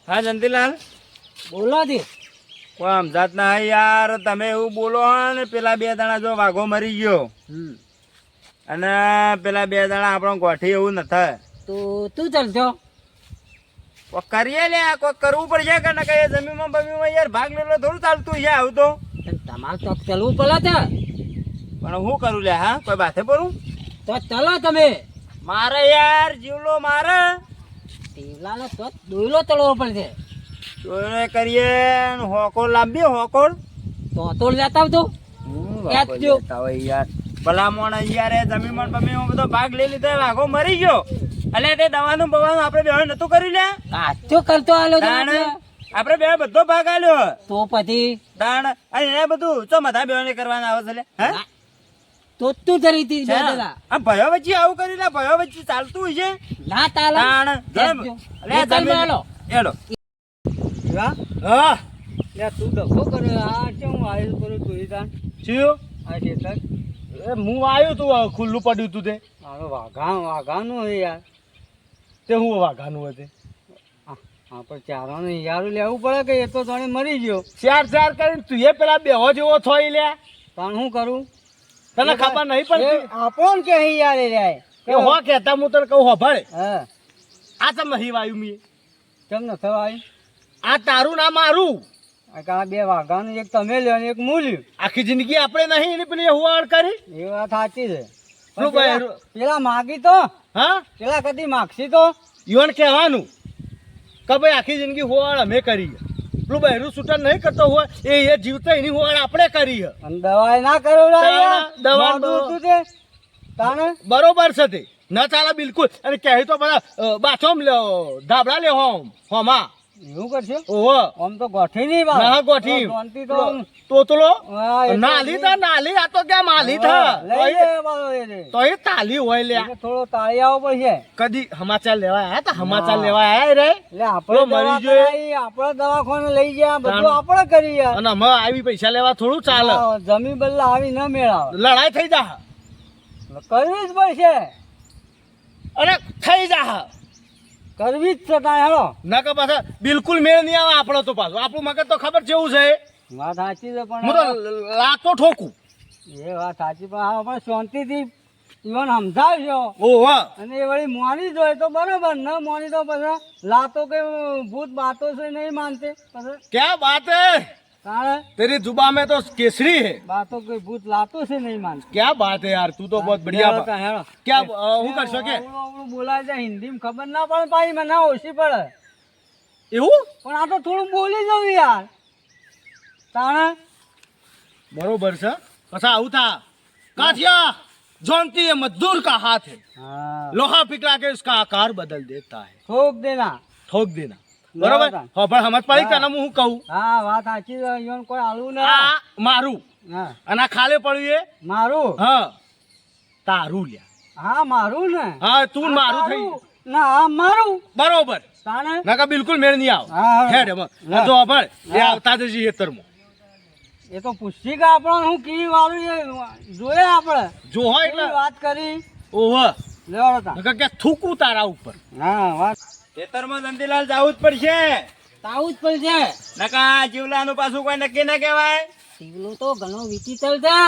હા જંતીલાલ બોલો જી. કોઈ સમજાત ના યાર, તમે એવું બોલો ને પેલા 2 દાણા જો વાઘો મરી ગયો અને પેલા 2 દાણા આપણો ગોઠી એવું ન થાય તો તું ચાલજો કોઈ કરીએ લે, કોઈ કરવું પડશે કે ના કઈ જમીનમાં બમીમાં યાર ભાગ લેલો થોડું ચાલતું છે આવું તો. તમારે તો ચાલવું પડે છે. પણ હું કરું લે? હા, કોઈ બાથે પડું તો ચાલો તમે. મારે યાર જીવલો મારે ટીવલાનો તો દોયલો ચડવો પડશે. તો કરીએ હોકોર લાંબી હોકોર તો લેતા આવજો. યાર ભલા મોણ યાર જમીન બમીમાં બધો ભાગ લઈ લીધો, વાઘો મરી ગયો એટલે તે દવાનું બવાનું આપણે બે નતું કર્યું લે. કાચો કરતો આલો આપણે બે બધો ભાગ આલ્યો તો પછી દાણ અને એ બધું ચો મથા બેને કરવાના આવે છે લે. હે તો તું જરી તી દાદા આ ભયો વચ્ચે આવું કર્યું લે, ભયો વચ્ચે ચાલતું છે ના તાલા દાણ લે જમીન એડો હા લે તું ડખો કરે. આ કેમ આયલ કરું તું ઈદાન ચિયો આ ખેતર એ હું આવ્યો તું ખુલ્લું પડ્યું તું તે મારો વાઘાનું હે યાર. તે હું વાઘાનું હતું આપણે ચારાનું યારું લેવું પડે કે એ તો જાણે મરી ગયો. ચાર કરીને તું એ પેલા બેહો જેવો થોઈ લે. પણ શું કરું તને ખબર નહીં પડતી? આપણ કે અહીં યાર રે એ હો કેતા હું તને કહું હોભળ. હા આ તમે હી વાયું મી કેમ ન થવાય? આ તારું ના મારું. આ 2 વાઘાનું એક તમે લ્યો ને એક હું લ્યો. આખી જિંદગી આપણે નહીં એની પેલી હુવાડ કરી. એ વાત સાચી છે. શું ભાઈ પેલા માગી તો હા પેલા કદી માગશી તો ઈવન કહેવાનું કે ભાઈ આખી જિંદગી હુવાડ અમે કરી. પેલું બહેરું છૂટા નહીં કરતો હોય એ જીવતા એની હુવાડ આપણે કરી. અને દવાઈ ના કરો દવા તાણે બરોબર છે તે ન ચાલે બિલકુલ. અને કહે તો બધા બાથોમ ધાબળા લે હોમાં એવું કરશે. ઓહો આમ તો ગોઠી નહીં ના ગોઠી તોતલો નાલી તા નાલી. આ તો ક્યાં માલી થા તો એ તાલી હોય લે. થોડો તાળી આવો પડશે. કદી સમાચાર લેવા આયા તા? સમાચાર લેવા આયા રે એટલે આપણે મરી જોઈએ આપણે દવાખાને લઈ ગયા બધું આપણે કરી અને અમે આવી પૈસા લેવા થોડું ચાલે. જમીન બદલા આવી ન મેળાવે લડાઈ થઈ જા કરવી જ પડશે. અરે થઈ જા કરવી જ છે તારે હેડો. ના કે પાછા બિલકુલ મેળ નહીં આવે આપણો તો પાછું. આપણું મગજ તો ખબર જેવું છે. વાત સાચી છે હું તો પણ લાતો ઠોકું. એ વાત સાચી પણ હા પણ શાંતિથી ઈવન સમજાવજો. ઓહો અને એ વળી મોની જોઈએ તો બરોબર, ન મોની તો પછી લાતો કે ભૂત બાતો છે નહીં માનતે પછી क्या बात है? તારે तेरी जुबान में तो केसरी है. બાતો કોઈ ભૂત લાતો છે નહીં માનતે. क्या बात है यार, तू तो बहुत बढ़िया હેડો बात. તા હેડો. क्या હું कर શકે આવડું બોલાય છે હિન્દીમાં ખબર ના પડે પાછી મને ઓછી પડે એવું? પણ આ તો થોડું બોલી જવું યાર. તાણે बरोबर છે. પછી આવું થા કાઠિયા जानती है मजदूर का हाथ है, હા लोहा पिघला के उसका आकार बदल देता है. ઠોક દેના. ठोक देना. બરોબર. હા પણ સમજ પડી તને હું કહું? હા વાત સાચી છે. ઈવન કોઈ આલું ના. આ મારું હા અને આ ખાલે પડ્યું એ મારું. હા તારું લ્યા. હા મારું ને. હા તું આ મારું તારું. થઈ ના આ મારું. બરોબર. તાણે નકા બિલકુલ મેળ નહીં આવ. હા, હેડ હા. જો ભાઈ એ આવતા જજી હેતરમાં એ તો પૂછી કે આપણે હું કી વાળું એ જોઈએ આપણે જો હોય એટલે એવી વાત કરી ઓહો લેવાડો તા. નકા કે થૂકું તારા ઉપર. હા વાત ખેતરમાં ધંધીલાલ જાવું જ પડશે. તાવું જ પડશે. નકા જીવલાનું પાછું કોઈ નક્કી ના કહેવાય. શિવલો તો ઘણો વિચિત્ર છે.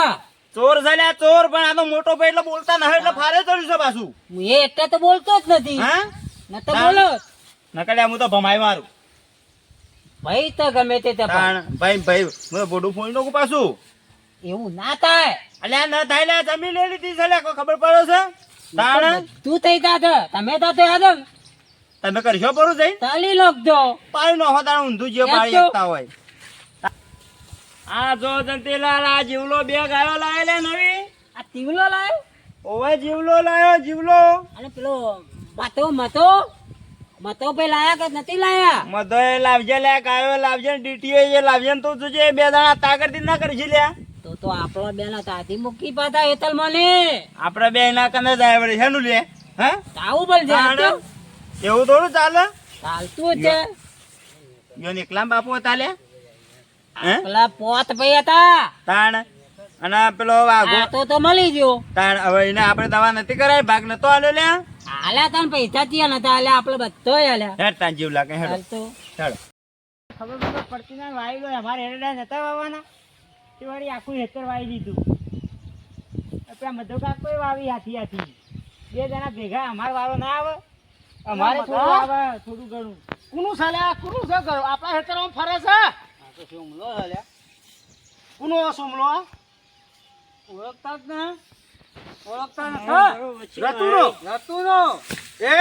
ચોર છે ચોર, પણ આ તો મોટો ભાઈ એટલે બોલતા ના એટલે ફારે ચડ્યું છે પાછું. હું એ એટલે તો બોલતો જ નથી. હા ન તો બોલો નકડ્યા હું તો ભમાઈ મારું. ભાઈ તો ગમે તે તે પણ ભાઈ હું બોડું ફોન નાખું પાછું. એવું ના થાય. અલ્યા ન થાય લે, જમીન લઈ લીધી છે લે, કોઈ ખબર પડે છે? તાણ તું થઈ તા છે. તમે તો યાદ તમે કરશો પરું જઈ તાલી લખજો. પાડી નો હોતા ઊંધું જે પાડી શકતા હોય. આ જો જંતીલાલ આ જીવલો 2 ગાયો લાવે લે નવી. આ તીવલો લાવ્યો ઓવે જીવલો લાયો જીવલો. અને પેલો મતો પે લાયા કે નથી લાયા? મધોય લાવજે લે, ગાયો લાવજે, ડીટીએ જે લાવજે ને તું જોજે 2 દાણા તાકરથી ના કરશી લે. તો આપણો બેના તાતી મૂકી પાતા હેતલ મને આપણે 2 ના કને જાય વળી હેનું લે. હા તાવું બોલ છે. એવું થોડું ચાલે. ચાલતું જ છે. યો એકલા બાપુ હતા લે. હે પેલા પોત ભાઈ હતા તાણ અને પેલો વાઘો આ તો મળી ગયો. તાણ હવે એને આપણે દવા નથી કરાય, ભાગ નતો આલ્યો લે. આલ્યા તને પૈસા ત્યાં નતા આલ્યા આપણે બધો આલ્યા હેડ તાન જીવ લાગે હેડ હાલ તો હેડ ખબર પડતી ના વાવી ગયો અમારે હેરડા નતા વાવવાના તે વળી આખું હેતર વાવી દીધું પેલા મધો કાકો વાવી હાથી બે જણા ભેગા અમારે વારો ના આવે અમારે થોડું આવે થોડું ઘણું કુનું સાલ્યા કુનું છે કરો આપણા હેતરમાં ફરે છે આ તો સોમલો હાલ્યા કુનો સોમલો આ? ઓળખતા જ ને ઓળખતા નથી રતુનો એ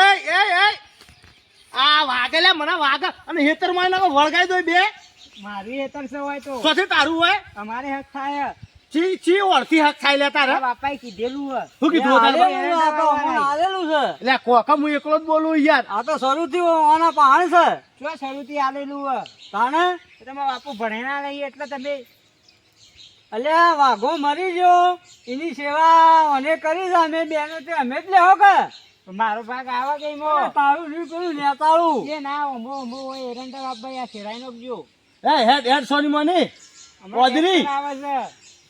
આ વાગેલા મને વાગ અને હેતર માં નાખો વળગાઈ દો બે મારું હેતર છે હોય તો સોથી તારું હોય અમારે હક થાય ચી ઓળથી હક ખાઈ લે તારે બાપાએ કીધેલું હે શું કીધું તારે આલેલું છે એટલે કોકા હું એકલો જ બોલું યાર આ તો શરૂ થયું આના પહાણ છે શું શરૂ થી આલેલું હે તાણે તમે બાપુ ભણેલા નહીં એટલે તમે અલ્યા વાઘો મરી ગયો એની સેવા અને કરી છે અમે બેનો તે અમે જ લેવો કે મારો ભાગ આવા ગઈ મો તારું નહીં કર્યું ને તારું એ ના મો એરંડા બાપા આ શેરાઈ નો ગયો એ હેડ સોની મોની ઓદરી આવે છે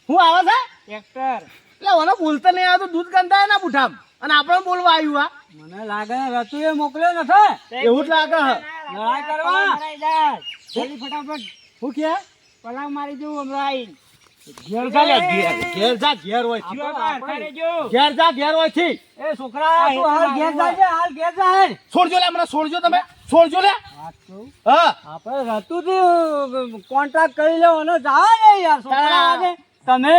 હું આવે છે ટ્રેક્ટર એટલે ઓને બોલતા નહીં આવતું દૂધ ગંધાય ના બુઠામ અને આપણે બોલવા આવ્યું આ મને લાગે રતુએ મોકલ્યો નથી એવું જ લાગે હે લડાઈ કરવા જલ્દી ફટાફટ હું કે પલાવ મારી દઉં હમણાં આવીને ઘેર જા લે ઘેર જા ઘેર હોય થી ઘેર હોય થી એ છોકરા તું હાલ ઘેર જાજે હાલ ઘેર જા છોડજો લે મને છોડજો તમે છોડજો લે હા આપણે રતુથી કોન્ટ્રાક્ટ કરી લેવો ને જા ને યાર છોકરા આજે તમે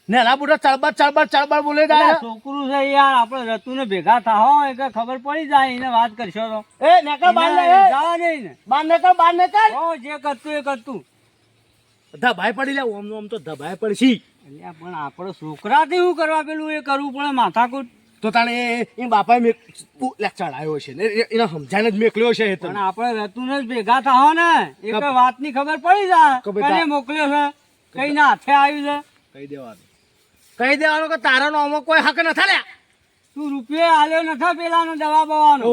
નેલા બુઢા ચળબળ બોલે જાય છોકરું છે યાર આપણે રતુને ભેગા થાઓ એટલે ખબર પડી જાય એને વાત કરશો તો એ નેકળ બાર લે જા નહીં ને બાર નેકળ ઓ જે કરતું એ કરતું ધબાઈ પડી લે ઓમ તો ધબાઈ પડશી અલ્યા પણ આપણે છોકરાથી શું કરવા પેલું એ કરવું પડે માથાકૂટ તો તાણે એ બાપાએ લેક્ચર આવ્યો છે ને એને સમજાઈને જ મેકલ્યો છે પણ આપણે રતુને જ ભેગા થાઓ ને એક વાતની ખબર પડી જાય કને મોકલ્યો છે કઈ ના હાથે આવ્યું છે કહી દેવાનું કે તારાનો અમુક કોઈ હક નથી લે તું રૂપિયા આલ્યો નથી પેલાનો દવા બવાનો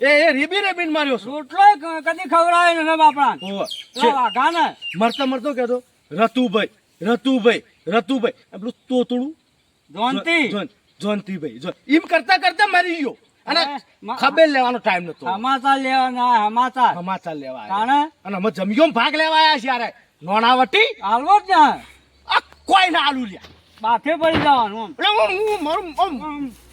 એ રેબીન માર્યો છે રોટલો કદી ખવડાવે નથી બાપડા વાઘા ને મરતો કેતો રતુભાઈ પેલું તોતડું જોનતીભાઈ એમ કરતા મરી ગયો અને ખબર લેવાનો ટાઈમ નતો સમાચાર લેવાના સમાચાર લેવા કાણે અને અમે જમિયો ભાગ લેવા આવ્યા છે યાર નોણાવટી હાલવો જ ને આ કોઈ ના આલુ લ્યા માથે પડી જવાનું એટલે હું મારું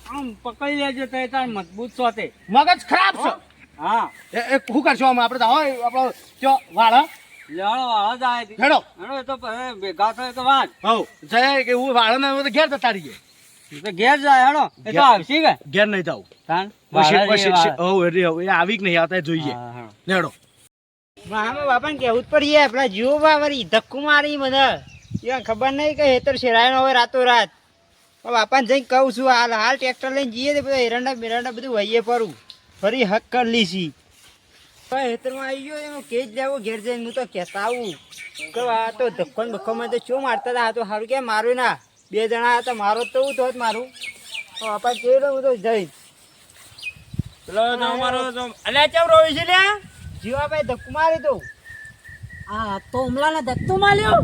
આમ પકડી લેજો તો તાર મજબૂત સોતે મગજ ખરાબ છે હા એ શું કરશો અમે આપણે તો હોય આપણો જો વાળ લેવાળો વાળો જાય હેડો એ તો ભેગા થાય તો વાત હવ જય કે હું વાળ ને ઘેર જતા રહીએ તો ઘેર જાય હેડો એ તો આવશે કે ઘેર નહીં જાવ તાન આવી કે નહીં આવતા જોઈએ હેડો મામા બાપાને કેવું જ પડીએ પેલા જીવો બાવરી ધક્કુ મારી મને યાર ખબર નહીં કે હેતર શેરાય હોય રાતો રાત બાપાને જઈને કહું છું હાલ ટ્રેક્ટર લઈને જઈએ તો બધા એરંડા બેરંડા બધું વહીએ પરું ફરી હક કરી લીધી હેતરમાં આવી ગયો એનો કેજ લેવો ઘેર જઈને હું તો કહેતા આવું કે આ તો ધક્કો ને બક્કોમાં તો શું મારતા હતા આ તો સારું કે મારું ના બે જણા હતા મારો તો એવું તો મારું બાપા કેવું હું તો જઈ પેલો અમારો અલ્યા ચમ રોવી છે લ્યા જીવાભાઈ ધક્કુ મારી તો આ તો ઉમલાને ધક્કો માલ્યો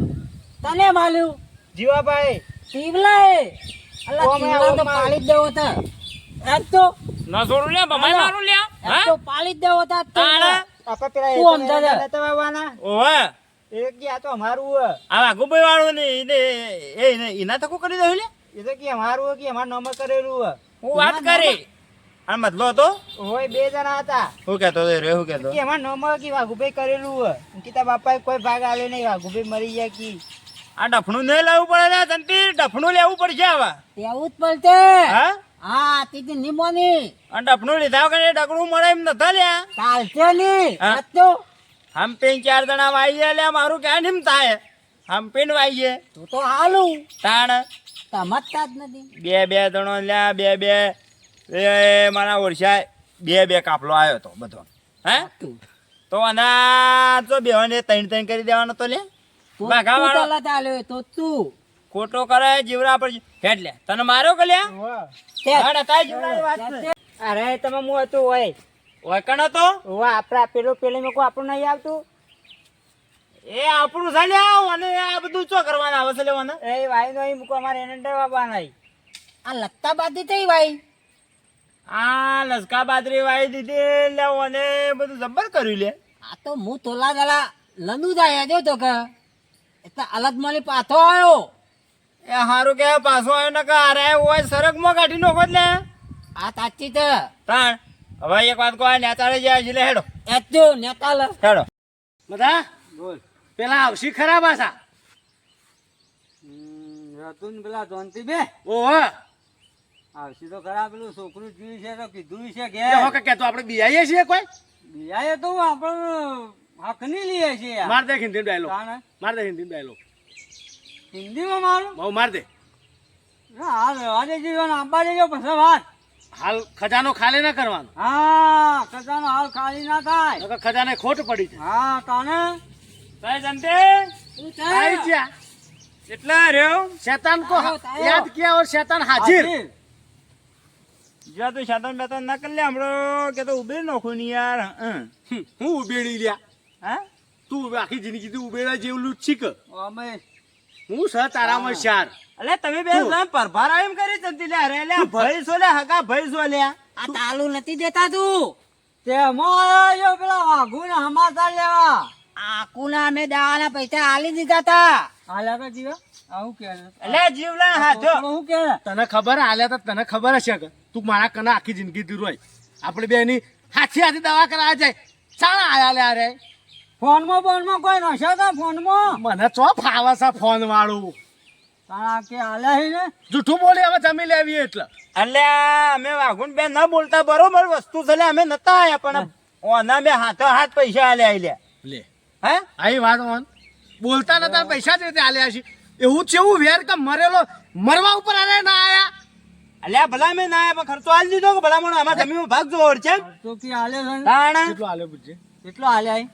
તને માલ્યું જીવાભાઈ તીવલાએ અલ્લા ઓ મેં તીવલા તો માર- પાળી જ દેવો હતા આજ તો ના છોડું લ્યા બમાઈ મારું લ્યા આજ તો પાળી જ દેવો હતા તાણે? આપા પેલા તું સમજા જા. લેતા આવવાના ઓહે એ કે આ તો અમારું હે આ વાઘુભાઈ વાળું ને એને એના તકો કરી દઉં લ્યા એ તો કે અમારું હે કે અમારું નામ કરેલું હે હું વાત કરી આ મતલો હતો હોય બે જણા હતા હું કેતો હતો રે હું કેતો કે અમારું નામ કે વાઘુભાઈ કરેલું હે કે તારા બાપાએ કોઈ ભાગ આલ્યો નહીં વાઘુભાઈ મરી ગયા કી આ ડફણું નહીં લાવવું પડે ને તંતીર ડફણું લેવું પડશે આવા તેવું જ પડશે હા હા તીતી નિમોની આ ડફણું લીધા વગર ડગડું મળે એમ નતા લ્યા ચાલશે ની હા? આજ તો હમ પેન 4 જણા વાઈએ લ્યા મારું ક્યાં નિમ થાય હમ પેન વાઈએ તું તો હાલું તાણ સમજતા જ નથી બે જણો લ્યા બે એ મારા ઓરસા બે કાફલો આવ્યો તો બધો હે તો આના તો બેવાને ત્રણ કરી દેવાનો તો લે તું વાઘા વાળો પેલા ચાલ્યો તો તું ખોટો કરે જીવરા પર હેડ લે તને માર્યો કે લ્યા તે હેડ તાય જીવરાની વાત છે અરે તમે હું હતું હોય ઓય કણ હતો હોવા આપડા પેલું મેં કોઈ આપણું નહીં આવતું એ આપણું ચાલ્યા અને આ બધું શું કરવાના આવે છે લેવાના એ ભાઈ નો મૂકો અમારે એને ડરવા નહીં આ લત્તા બાંધી થઈ ભાઈ આ લસકા બાજરી વાવી દીધી લે ઓને બધું જબ્બર કર્યું લે. આ તો હું તોલા દલા લંદુ જાય જો તો કે એટલે અલગ માલી પાછો આવ્યો. એ હારું કે પાછો આવ્યો ને કે અરે ઓય સરગમાં કાઢી નાખો જ લે. આ તાચી તો તાણ હવે એક વાત કહો નેતાળે જાય છે લે હેડો એજો નેતાલ હેડો. બધા બોલ પેલા આવશી ખરા પાછા. રતુન પેલા જોનતી બે ઓહો આવશે તો ખરા પેલું છોકરું જોયું છે તો કીધું છે એ ઘેર હો કે તો આપણે બિયાઈએ છીએ કોઈ. બિયાએ તો આપણે હક નહીં લઈએ છીએ યાર. માર દે હિન્દી ડાયલોગ, તાણે માર દે હિન્દી ડાયલોગ, હિન્દીમાં મારું બહુ માર દે. ના હાલ રહેવા દેજો ઈવન આંબા દેજો પછી વાત. હાલ ખજાનો ખાલી ના કરવાનો, હા ખજાનો હાલ ખાલી ના થાય. નકર ખજાને ખોટ પડી છે. હા તાને તાય જંતે આઈ જ્યા કેટલા રહ્યો શૈતાન કો આવો, આવો. યાદ કિયા ઓર શૈતાન હાજિર. જો તું શાતન બેતન ના કરી લે હમણો કે તો ઉભી નાખું ની યાર. હું ઉબેડી લ્યા, હા તું આખી જિંદગી તું ઉબેડા જેવલું જ છીક. અમે હું સ તારામાં શાર. અલે તમે બે પરભાર એમ કરી ચંતી લે અરે લે ભાઈ છો લે હગા ભાઈ છો લે. આ તાલુ નથી દેતા તું. તેમાં આવ્યો પેલા વાઘુને સમાચાર લેવા. આકુના અમે દાવાના પૈસા આલી દીધા તા. હાલ્યા તો જીવા આવું કે અલે જીવલા હાથો હું કે તને ખબર આલ્યા તો તને ખબર હશે કે તું મારા કને આખી જિંદગી થી રોય. આપણે બે ની હાથી હાથી દવા કરાવવા જાય ચાણા આયા લે અરે. ફોનમાં બોનમાં કોઈ નશો તો ફોનમાં મને ચો ફાવે છે ફોન વાળું. તારા કે હાલ્યા છે ને જૂઠું બોલી હવે જમી લેવી એટલે. એટલે અમે વાઘુન બે ન બોલતા બરોબર વસ્તુ છે લે અમે નતા આયા પણ ઓના બે હાથો હાથ પૈસા આલે આઈ લે હે આઈ વાત ઓન બોલતા નતા પૈસા જ રીતે આલ્યા છે. એવું ચેવું વેર કે મરેલો મરવા ઉપર આરે ના આયા. અલ્યા ભલા મેં ના આયા પણ ખર્ચો આલી દીધો કે ભલા મને આમાં જમીનમાં ભાગ જોર છે તો કે હાલે છે ને તાણ કેટલો આલ્યો પૂછજે. કેટલો હાલ્યા છે?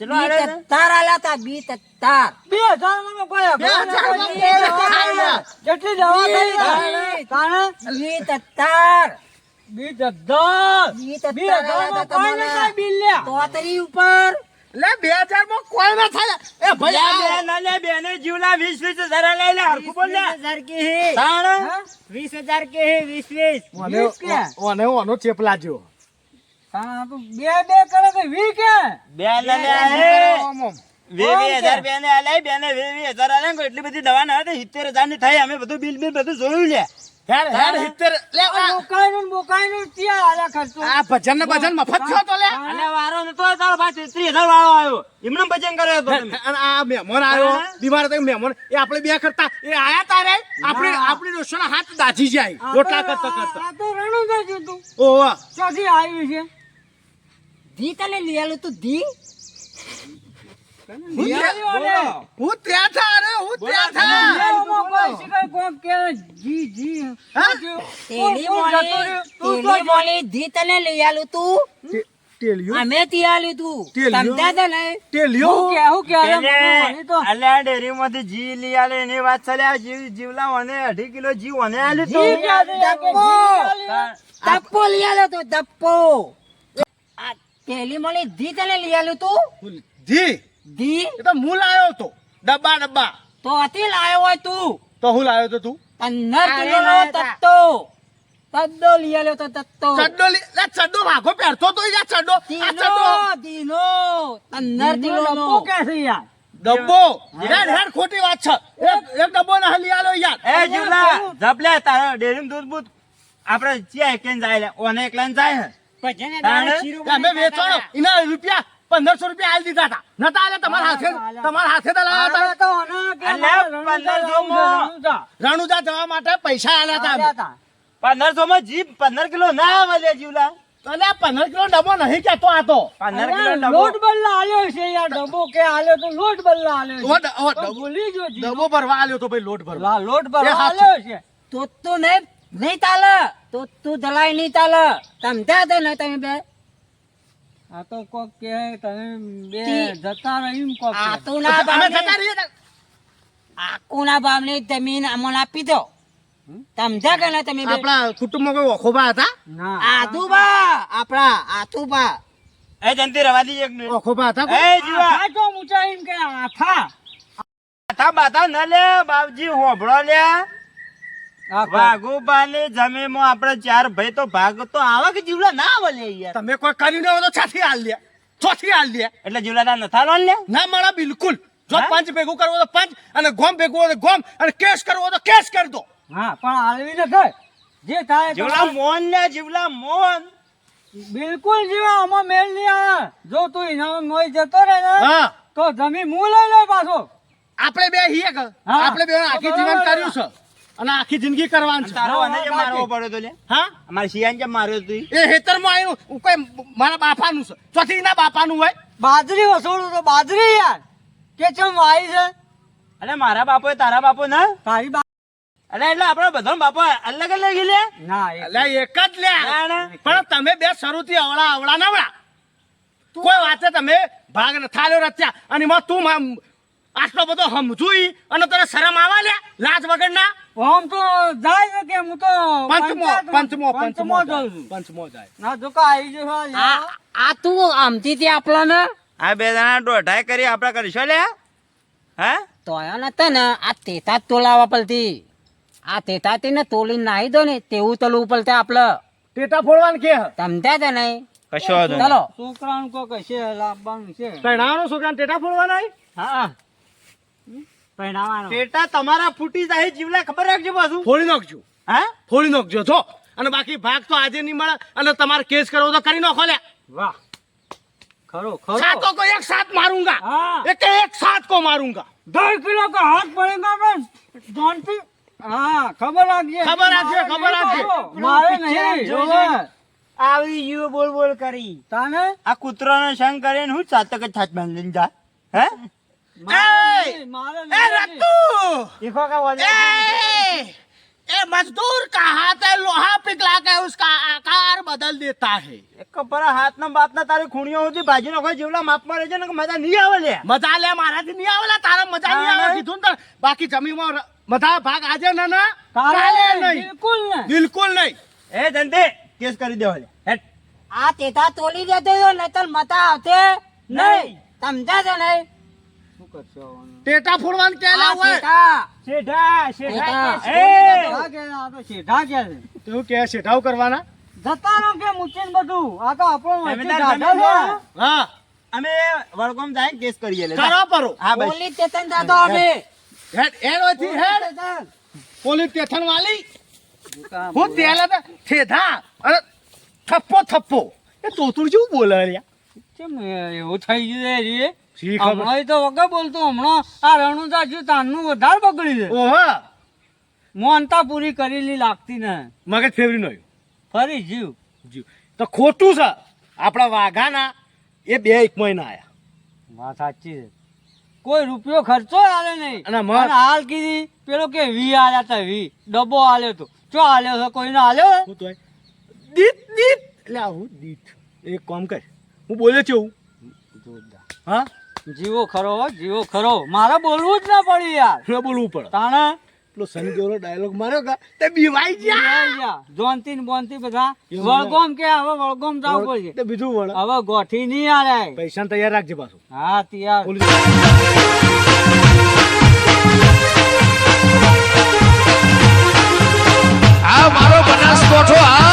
ચલો બી આલે છે. તત્તાર આલ્યા તા બી તત્તાર. 2000 માં કોઈ અઘરો 2000 માં નથી. ખાઈ લે. જેટલી દવા થઈ બી તાણે બી તત્તાર. બી જદ્દા બી 2000 તત્તાર માં આલ્યા તા કોઈ તમને. નથી બિલ લ્યા. તોતરી ઉપર લે 2000 માં કોઈ ના થાય. એ ભાઈ લે આ બે ના લે બે ને જીવલા 20 હજાર લઈ લે હરખું બોલ લે 20,000 કે હે. તાણ 20,000 કે હે 20. ઓને ઓને ઓનો ચેપલા જેવો. તાણે તું બે કરે તો 20 કે બે ના લે ઓમ ઓમ. 20,000 બે ને આલે બે ને 20,000 આલે ને એટલી બધી દવા ના હતી 70,000 ની થઈ અમે બધું બિલ બધું જોયું લે હેડ હેડ 70 લે બોકાઈનું ત્યાં હાલ્યા ખર્ચો આ ભજન ને ભજન મફત થયો તો લે. અને વારો નતો તારો ભાઈ 30,000 વાળો આવ્યો એમને ભજન કર્યો હતો તમે. અને આ મહેમાન આવ્યો બીમાર હતો મહેમાન એ આપણે બે કરતા એ આયા તારે આપણી ડોશોના હાથ દાજી જાય રોટલા કરતા કરતા. આ તો રણું ગયું તું ઓહો ચોથી આવી છે ધી તને લઈ આલું તું ધી. હું ત્યાં થા અરે હું ત્યાં થા. લેવામાં કોઈ શીખાય કોક કે જી જી હા? તેલી મોલી ધી તને લઈ આલું તું. ટેલિયો અમે તી આલ્યું તું. તેલિયો? સમજ્યા તા ને? ટેલિયો હું કે અરે મને તો અલ્યા ડેરીમાંથી જી લઈ આલે એની વાત ચાલે આ જીવલા મને 2.5 કિલો જી મને આલ્યું જી તું. ક્યાં છે? ડબ્બો. તાણ. ધપ્પો લઈ આલ્યો તો ધપ્પો. આ તેલી મોલી ધી તને લઈ આલ્યું તું. જી ધી એ તો હું લાયો તો ડબ્બા તો અતિ લાયો હોય તું. તો હું લાયો તો તું 15 કિલો નો લાયા તા. તત્તો. તદ્દો લઈ આલ્યો તો તત્તો. ચડ્ડો લે ચડ્ડો ભાગો પહેરતો તો યાર ચડ્ડો આ ચડ્ડો દીનો 15 કિલો નો. ડબ્બો ક્યાં છે યાર ડબ્બો હેડ હેડ ખોટી વાત છે. એક ડબ્બો ના હલી આલો યાર. એ જીવલા જપલે તારા ડેરીમાં દૂધ બૂધ આપણે ચિયા એકને જાય લે ઓને એકલાને જાય હે. ભજને તાણે? દાડે શીરો અમે વેચવાનો એના રૂપિયા 1500 રૂપિયા આલી દીધા હતા નતા આલે તમારા હાથે તો લાયા આલે તો ઓના કે અલ્યા, મારે 1500 માં. રણુજા. હતા રણુજા જવા માટે પૈસા આલ્યા હતા અમે. આલ્યા તા. 1500 માં જી 15 કિલો ના આવે લે જીવલા તો લે 15 કિલો ડબ્બો નહીં કેતો આ તો 15 કિલો અરે, ડબ્બો. લોટ બલ્લા આલ્યો છે યાર ડબ્બો કે આલ્યો તો લોટ બલ્લા આલ્યો છે. ઓ તો ભૂલી જો જી. ડબ્બો ભરવા આલ્યો તો ભાઈ લોટ ભરવા. લા, લોટ બલ્લા એ હાચું. આલ્યો છે તો તું નહીં ચાલે. તો તું દલાઈ નહીં ચાલે. સમજ્યા તા ને તમે બે? આ તો કોક કે તમે બે તી- જતા રહી કોક કે. આતુના અમે બામને જતા રહીએ તા. આકુના બામને જમીન અમને આપી દો. સમજ્યા કે ના તમે બે? આપણા કુટુંબમાં કોઈ ઓખોબા હતા ના આતુબા આપણા આતુબા. એ જંતી રવા દીજે એક મિનિટ. ઓખોબા હતા એ જીવા આથા તો ઊંચા એમ કે આથા બાથા બાથા ન લે બાપજી હોભળો લે હા, વાઘુબાની જમીનમાં આપણે ચાર ભાઈ તો ભાગ તો આવે કે જીવડા ના આવે લે યાર. તમે કોઈ કર્યું ન હોય તો છાથી હાલ લે, ચોથી હાલ લે. એટલે જીવડા તાર નથા લો લે. ના મળે બિલકુલ. જો હા? પંચ ભેગું કરવો તો પંચ, અને ગોમ ભેગું હોય તો ગોમ, અને કેસ કરવો તો કેસ કરી દો. હા પણ હાલવી ને થાય જે થાય એ જીવડા મોન લે જીવડા મોન. બિલકુલ જીવા આમાં મેળ નહીં આવે. જો તું ઇનામ મોઈ જતો રહે ને હા તો જમીન હું લઈ લે પાછો. આપણે બે હીએ કે હા. આપણે બે આખી જીવન કર્યું છે અને આખી જિંદગી કરવાનું છે. તારો અને જે મારવો પડ્યો તો લે. હા અમારે શિયાન જે માર્યો તું ઈ. એ હેતરમાં આવ્યું કોઈ મારા બાપાનું છે, ચોથી ના બાપાનું હોય. બાજરી વસોડું તો બાજરી યાર કે ચમ વાઈ છે અરે મારા બાપો એ તારા બાપો ના. તારી બા અરે એટલે આપણા બધા બાપો અલગ અલગ લે. ના એ એટલે એક જ લે. ના, ના. પણ તમે બે શરૂથી અવળા નવળા. કોઈ વાતે તમે ભાગ ન થાલ્યો રચ્યા અને એમાં તું આટલો બધો સમજુઈ અને તને શરમ આવા લે લાજ વગરના. આમ તો જાય છે કે હું તો પંચમો જાઉં છું. પંચમો જાય. ના જો કા આવી જશે યાર. આ તું આમથી તે આપલા ને આ બે જણા દોઢાઈ કરી આપણે કરીશું લે. હે તોયા નતા ને આ તેતા જ તોલાવા પડતી. આ તેતા ને તોલી નાહી દો ને તેવું તોલવું પડતે આપલે. ટેટા ફોડવાનું કે સમજ્યા તે નહીં? કશો વાંધો નહીં. ચાલો છોકરાનું કોઈ કશે લાવવાનું છે તણાનો છોકરાને ટેટા ફોડવાના હોય? હા પહેરાવાનો પેટા તમારા ફૂટી જાય જીવલા ખબર રાખજો પાછું. ફોડી નાખજો, હા ફોડી નાખજો. જો અને બાકી ભાગ તો આજે નહીં મળે અને તમારે કેસ કરવો તો કરી નાખો લે. વાહ ખરો ખરો सातों को एक साथ मारूंगा, हाँ। एक साथ को मारूंगा. 2 किलो का हाथ पड़ेगा पण जानती हाँ खबर રાખજે खबर રાખજે. મારે નહીં જોવે આવી યુ બોલ બોલ કરી. તાને આ કૂતરાનો સંગ કરીને હું ચાતક જ છાત બાંધીને જા. હે મારે ए रत्तू, ઈખો કા વાલે. ए मजदूर का हाथ है, लोहा पिघला के उसका आकार बदल देता है. એક પર હાથના બાપના તારી ખૂણીઓ સુધી ભાજી નાખો જીવલા માપમાં રહેજો ને કે મજા નહીં આવે લે. મજા લે મારાથી નહીં આવેલા, તારા મજા નહીં આવે કીધું ને તને. બાકી જમીનમાં બધા ભાગ આજે ના કાલે નહીં, બિલકુલ ને બિલકુલ નહીં. એ જંતે કેસ કરી દેવા લે. હેટ. આ તેતા તોલી દેતો નહીતર મતા આવતે નહીં. સમજ્યા છે નહીં? શું કરશો ટેટા ફોડવાનું આ કેલા હોય. તેતા શેઠા શેઠા. એ શેઠા કે આ તો શેઠા કે છે તું કે શેઠાવ કરવાના? જતા રહો કે મૂકીને બધું આ તો આપણો તમે વચ્ચે તાર દાદા જમીન છે. લો. હા અમે વડગામ જાય કેસ કરીએ લે. કરો પરો. હા બસ. પોલીસ સ્ટેશન જાતો અમે. હેડ એરોથી હેડ. પોલીસ સ્ટેશન વાલી હું તેલા તો ઠેઠા અને થપ્પો એ તોતું જેવું બોલે લ્યા. કેમ એવું થઈ ગયું છે રે? શી ખબર. હમણાં ઈ તો વગર બોલતો હમણાં આ રણુજા જ્યું તાનનું વધારે બગડી છે ઓહો મોનતા પૂરી કરેલી લાગતી ને મગજ ફેવરી નો ફરી જીવ જીવ તો ખોટું છે. આપણા વાઘાના એ 2 એક મહિના આયા વાત સાચી છે કોઈ રૂપિયો ખર્ચો આલે નહીં અને અને હાલ કીધી પેલો કે 20 આલ્યા તા 20 ડબ્બો આલ્યો તો ચો આલ્યો છે કોઈને આલ્યો હું તો દીત એટલે આવું દીત એક કામ કર હું બોલે છે હું હા જીવો ખરો હો, જીવો ખરો મારે બોલવું જ ના પડ્યું યાર ન બોલવું પડે. તાણે પેલો સનગોરો ડાયલોગ માર્યો કા તે બીવાઈ ગયા. જોનતી ને બોનતી બધા વળગોમ કે હવે વળગોમ જવું પડશે તે બીજું વળ હવે ગોઠી નહીં આલે પૈસા તૈયાર રાખજે પાછું. હા તૈયાર પોલીસ આ મારો બનાસકોઠો આ